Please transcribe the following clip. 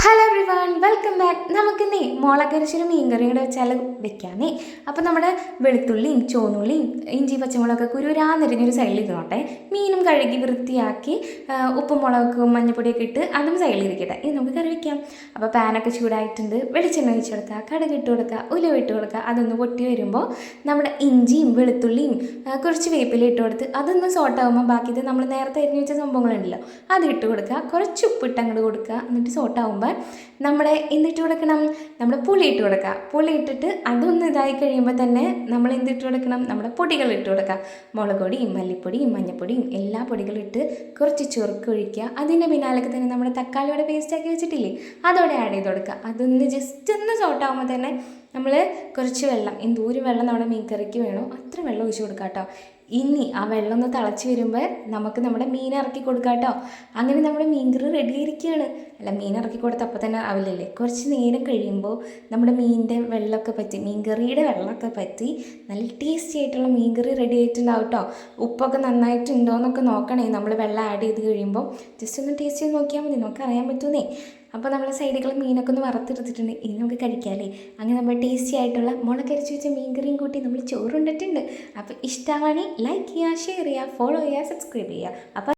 Hello everyone welcome back. നമുക്കിന്നേ മുളകരിച്ചിലും മീൻകറിയുടെ വെച്ചാൽ വെക്കാമേ. അപ്പോൾ നമ്മുടെ വെളുത്തുള്ളിയും ചുവന്നുള്ളിയും ഇഞ്ചി പച്ചമുളകൊക്കെ കുരുരാന്നിരിഞ്ഞൊരു സൈഡിൽ ഇരുന്നോട്ടെ. മീനും കഴുകി വൃത്തിയാക്കി ഉപ്പും മുളകും മഞ്ഞൾപ്പൊടിയൊക്കെ ഇട്ട് അതും സൈഡിലിരിക്കട്ടെ. ഇനി നമുക്ക് കറി വയ്ക്കാം. അപ്പോൾ പാനൊക്കെ ചൂടായിട്ടുണ്ട്. വെളിച്ചെണ്ണ ഒഴിച്ച് കൊടുക്കുക, കടുക് ഇട്ട് കൊടുക്കുക, ഉലുവ ഇട്ട് കൊടുക്കുക. അതൊന്ന് പൊട്ടി വരുമ്പോൾ നമ്മുടെ ഇഞ്ചിയും വെളുത്തുള്ളിയും കുറച്ച് വേപ്പില ഇട്ട് കൊടുത്ത് അതൊന്ന് സോട്ടാകുമ്പോൾ ബാക്കിയത് നമ്മൾ നേരത്തെ അരിഞ്ഞ് വെച്ച സംഭവങ്ങളുണ്ടല്ലോ അത് ഇട്ട് കൊടുക്കുക. കുറച്ച് ഉപ്പിട്ട് അങ്ങോട്ട് കൊടുക്കുക. എന്നിട്ട് സോട്ടാകുമ്പോൾ നമ്മുടെ എന്തിട്ട് കൊടുക്കണം, നമ്മുടെ പുളി ഇട്ട് കൊടുക്കുക. പുളി ഇട്ടിട്ട് അതൊന്ന് ഇതായി കഴിയുമ്പോൾ തന്നെ നമ്മൾ എന്തിട്ട് കൊടുക്കണം, നമ്മുടെ പൊടികൾ ഇട്ട് കൊടുക്കുക. മുളക് പൊടിയും മല്ലിപ്പൊടിയും മഞ്ഞൾപ്പൊടിയും എല്ലാ പൊടികളും ഇട്ട് കുറച്ച് ചൊറുക്ക് ഒഴിക്കുക. അതിൻ്റെ പിന്നാലേക്ക് തന്നെ നമ്മുടെ തക്കാളിയുടെ പേസ്റ്റാക്കി വെച്ചിട്ടില്ലേ അതോടെ ആഡ് ചെയ്ത് കൊടുക്കുക. അതൊന്ന് ജസ്റ്റ് ഒന്ന് സോട്ടാകുമ്പോൾ തന്നെ നമ്മൾ കുറച്ച് വെള്ളം, എന്തോരം വെള്ളം നമ്മുടെ മീൻ കറിക്ക് വേണോ അത്ര വെള്ളം ഒഴിച്ച് കൊടുക്കുക കേട്ടോ. ഇനി ആ വെള്ളം ഒന്ന് തിളച്ച് വരുമ്പോൾ നമുക്ക് നമ്മുടെ മീൻ ഇറക്കി കൊടുക്കാം കേട്ടോ. അങ്ങനെ നമ്മുടെ മീൻ കറി റെഡി ആയിരിക്കുകയാണ്. അല്ല, മീൻ ഇറക്കി കൊടുത്ത് അപ്പോൾ തന്നെ ആവില്ലല്ലേ, കുറച്ച് നേരം കഴിയുമ്പോൾ നമ്മുടെ മീനിൻ്റെ വെള്ളമൊക്കെ പറ്റി, മീൻ കറിയുടെ വെള്ളമൊക്കെ പറ്റി നല്ല ടേസ്റ്റി ആയിട്ടുള്ള മീൻ കറി റെഡി ആയിട്ടുണ്ടാവും കേട്ടോ. ഉപ്പൊക്കെ നന്നായിട്ടുണ്ടോ എന്നൊക്കെ നോക്കണേ. നമ്മൾ വെള്ളം ആഡ് ചെയ്ത് കഴിയുമ്പോൾ ജസ്റ്റ് ഒന്ന് ടേസ്റ്റ് ചെയ്ത് നോക്കിയാൽ മതി, നമുക്ക് അറിയാൻ പറ്റുന്നേ. അപ്പോൾ നമ്മൾ സൈഡുകൾ മീനൊക്കെ ഒന്ന് വറുത്തെടുത്തിട്ടുണ്ട്. ഇനി നമുക്ക് കഴിക്കാമല്ലേ. അങ്ങനെ നമ്മൾ ടേസ്റ്റി ആയിട്ടുള്ള മുളകരിച്ച് വെച്ച മീൻ കറിയും കൂട്ടി നമ്മൾ ചോറുണ്ടിട്ടുണ്ട്. അപ്പോൾ ഇഷ്ടമാണെങ്കിൽ ലൈക്ക് ചെയ്യുക, ഷെയർ ചെയ്യുക, ഫോളോ ചെയ്യുക, സബ്സ്ക്രൈബ് ചെയ്യുക. അപ്പോൾ